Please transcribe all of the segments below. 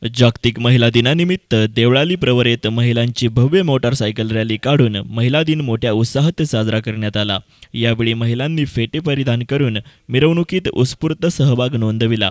जागतिक महिला दिनानिमित्त देवळाली प्रवरेत महिलांची भव्य मोटारसायकल रॅली काढून महिला दिन मोठ्या उत्साहात साजरा करण्यात आला। यावेळी महिलांनी फेटे परिधान करून मिरवणुकीत उत्स्फूर्त सहभाग नोंदविला।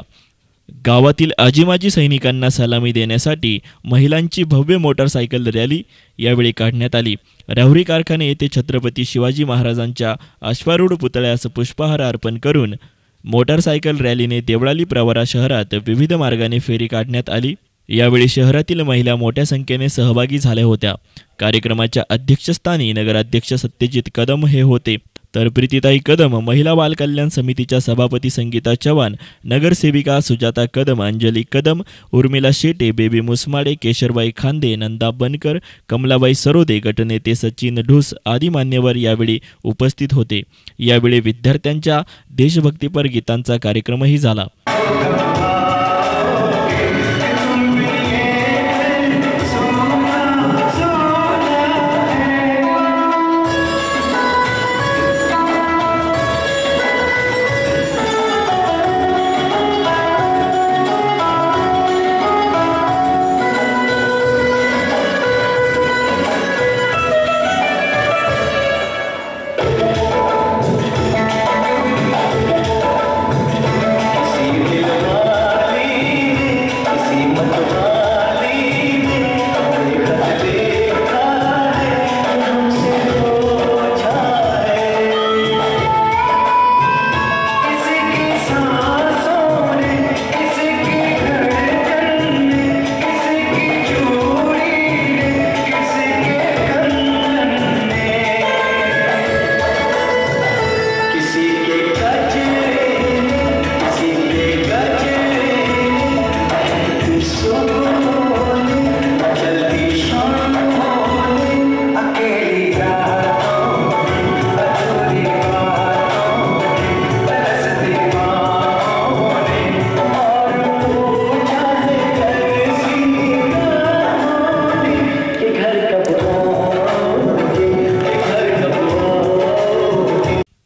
गावातील आजी-माजी सैनिकांना सलामी देण्यासाठी महिलांची भव्य मोटारसायकल रॅली यावेळी काढण्यात आली। राहुरी कारखाने येथे छत्रपती शिवाजी महाराजांच्या अश्वारूढ पुतळ्यास पुष्पहार अर्पण करून मोटारसायकल रॅलीने देवळाली प्रवरा शहरात विविध मार्गाने फेरी काढण्यात आली। यावेळी शहरातील महिला मोठ्या संख्येने सहभागी झाल्या होत्या। कार्यक्रमाच्या अध्यक्षस्थानी नगराध्यक्ष सत्यजित कदम हे होते, तर प्रीतीताई कदम, महिला बाल कल्याण समितीच्या सभापती संगीता चव्हाण, नगरसेविका सुजाता कदम, अंजली कदम, उर्मिला शेटे, बेबी मुसमाडे, केशरबाई खांदे, नंदा बनकर, कमलाबाई सरोदे, गटनेते सचिन ढूस आदी मान्यवर यावेळी उपस्थित होते। यावेळी विद्यार्थ्यांच्या देशभक्तीपर गीतांचा कार्यक्रमही झाला।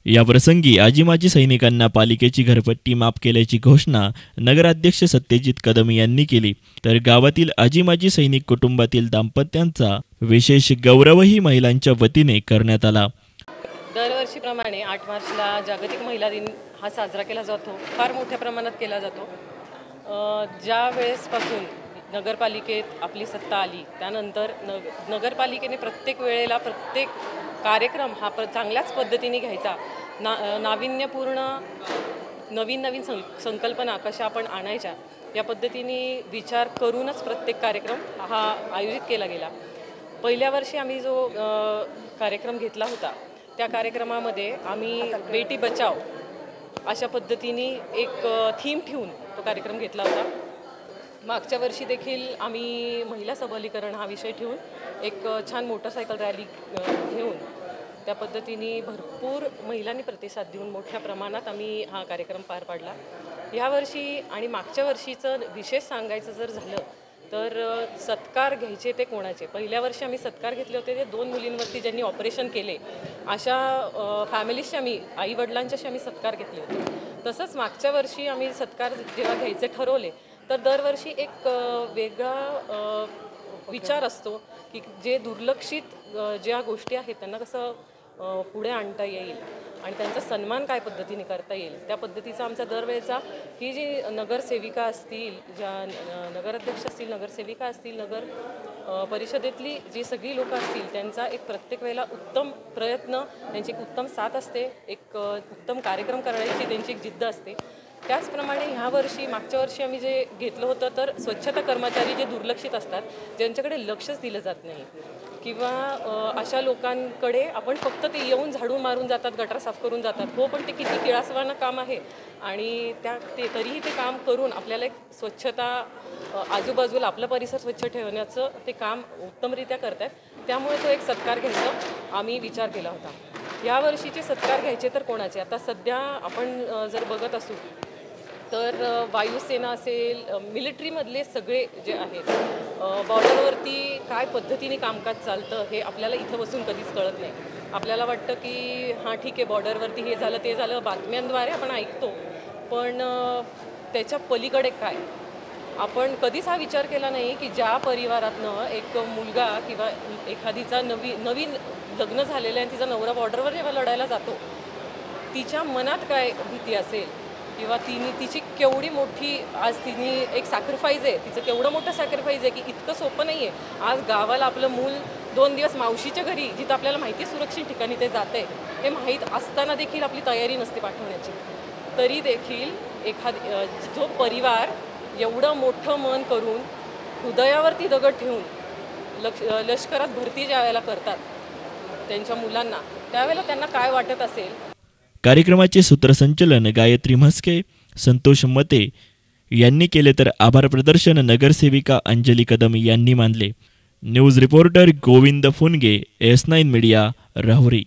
या प्रसंगी आजी-माजी सैनिकांना पालिकेची घरपट्टी माफ केल्याची घोषणा नगराध्यक्ष सत्यजित कदम यांनी केली, तर गावातील आजी-माजी सैनिक कुटुंबातील दाम्पत्यांचा विशेष गौरवही महिलांच्या वतीने करण्यात आला। दरवर्षीप्रमाणे 8 मार्चला जागतिक महिला दिन हा साजरा केला जातो, फार मोठ्या प्रमाणात केला जातो। ज्या वेळेसपासून नगरपालिकेत आपली सत्ता आली त्यानंतर नगरपालिकेने प्रत्येक वेळेला प्रत्येक कार्यक्रम हा चांगल्याच पद्धतीने घ्यायचा, नाविन्यपूर्ण नवीन संकल्पना कशा आपण आणायच्या या पद्धतीने विचार करूनच प्रत्येक कार्यक्रम हा आयोजित केला गेला। पहिल्या वर्षी आम्ही जो कार्यक्रम घेतला होता त्या कार्यक्रमामध्ये आम्ही बेटी बचाव अशा पद्धतीने एक थीम ठेवून तो कार्यक्रम घेतला होता। मागच्या वर्षी देखील आम्ही महिला सबलीकरण हा विषय ठेवून एक छान मोटरसायकल रॅली घेऊन त्या पद्धतीने भरपूर महिलांनी प्रतिसाद देऊन मोठ्या प्रमाणात आम्ही हा कार्यक्रम पार पाडला। यावर्षी आणि मागच्या वर्षीचं विशेष सांगायचं जर झालं तर सत्कार घ्यायचे ते कोणाचे, पहिल्या वर्षी आम्ही सत्कार घेतले होते ते 2 मुलींवरती ज्यांनी ऑपरेशन केले अशा फॅमिलीशी आम्ही आईवडिलांच्याशी आम्ही सत्कार घेतले होते। तसंच मागच्या वर्षी आम्ही सत्कार जेव्हा घ्यायचे ठरवले तर दरवर्षी एक वेगळा विचार असतो की जे दुर्लक्षित ज्या गोष्टी आहेत त्यांना कसं पुढे आणता येईल आणि त्यांचा सन्मान काय पद्धतीने करता येईल त्या पद्धतीचा आमचा दरवेळेचा की जी नगरसेविका असतील, ज्या नगराध्यक्ष असतील, नगरसेविका असतील, नगर परिषदेतली जी सगळी लोकं असतील त्यांचा एक प्रत्येक वेळेला उत्तम प्रयत्न, त्यांची एक उत्तम साथ असते, एक उत्तम कार्यक्रम करण्याची त्यांची एक जिद्द असते। त्याचप्रमाणे ह्या वर्षी मागच्या वर्षी आम्ही जे घेतलं होतं तर स्वच्छता कर्मचारी जे दुर्लक्षित असतात, ज्यांच्याकडे लक्षच दिलं जात नाही किंवा अशा लोकांकडे आपण फक्त ते येऊन झाडून मारून जातात, गटार साफ करून जातात, हो पण ते किती किळासवानं काम आहे आणि तरीही ते काम करून आपल्याला एक स्वच्छता आजूबाजूला आपला परिसर स्वच्छ ठेवण्याचं ते काम उत्तमरित्या करत आहेत। त्यामुळे तो एक सत्कार घ्यायचा आम्ही विचार केला होता। यावर्षीचे सत्कार घ्यायचे तर कोणाचे, आता सध्या आपण जर बघत असू तर वायुसेना असेल, मिलिटरीमधले सगळे जे आहेत, बॉर्डरवरती काय पद्धतीने कामकाज चालतं हे आपल्याला इथं बसून कधीच कळत नाही। आपल्याला वाटतं की हां ठीक आहे, बॉर्डरवरती हे झालं ते झालं, बातम्यांद्वारे आपण ऐकतो, पण त्याच्या पलीकडे काय आपण कधीच हा विचार केला नाही की ज्या परिवारातनं एक मुलगा किंवा एखादीचा नवीन लग्न झालेलं आहे आणि तिचा नवरा बॉर्डरवर जेव्हा लढायला जातो, तिच्या मनात काय भीती असेल किंवा तिची केवढी मोठी आज एक सॅक्रिफाईस आहे, तिचं केवढं मोठं सॅक्रिफाईस आहे की इतकं सोपं नाही आहे. आज गावाला आपलं मूल 2 दिवस मावशीच्या घरी, जिथं आपल्याला माहिती आहे सुरक्षित ठिकाणी ते जाते, हे माहीत असताना देखील आपली तयारी नसते पाठवण्याची. तरी देखील जो परिवार एवढं मोठं मन करून हृदयावरती दगड ठेवून लष्करात भरती ज्या वेळेला करतात त्यांच्या मुलांना, त्यावेळेला त्यांना काय वाटत असेल. कार्यक्रमाचे सूत्रसंचलन गायत्री म्हस्के, संतोष मते यांनी केले, तर आभार प्रदर्शन नगरसेविका अंजली कदम यांनी मानले. News reporter Govind Phunge, S9 media, Rahuri.